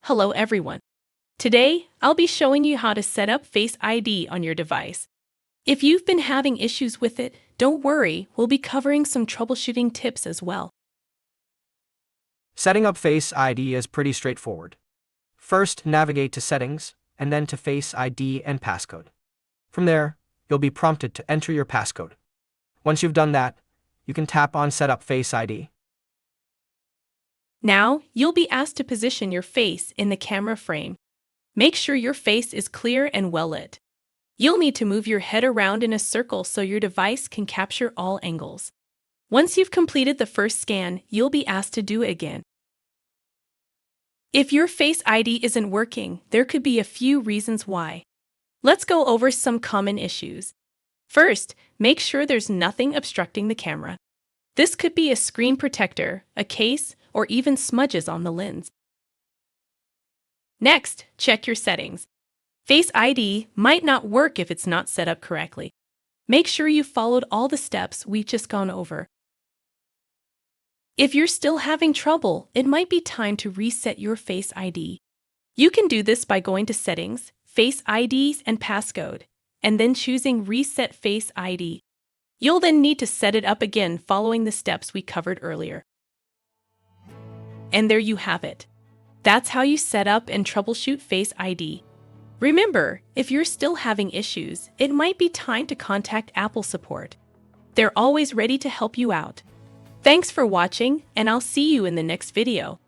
Hello everyone. Today, I'll be showing you how to set up Face ID on your device. If you've been having issues with it, don't worry, we'll be covering some troubleshooting tips as well. Setting up Face ID is pretty straightforward. First, navigate to Settings, and then to Face ID and Passcode. From there, you'll be prompted to enter your passcode. Once you've done that, you can tap on Set up Face ID. Now, you'll be asked to position your face in the camera frame. Make sure your face is clear and well lit. You'll need to move your head around in a circle so your device can capture all angles. Once you've completed the first scan, you'll be asked to do it again. If your Face ID isn't working, there could be a few reasons why. Let's go over some common issues. First, make sure there's nothing obstructing the camera. This could be a screen protector, a case, or even smudges on the lens. Next, check your settings. Face ID might not work if it's not set up correctly. Make sure you followed all the steps we've just gone over. If you're still having trouble, it might be time to reset your Face ID. You can do this by going to Settings, Face IDs and Passcode, and then choosing Reset Face ID. You'll then need to set it up again following the steps we covered earlier. And there you have it. That's how you set up and troubleshoot Face ID. Remember, if you're still having issues, it might be time to contact Apple support. They're always ready to help you out. Thanks for watching, and I'll see you in the next video.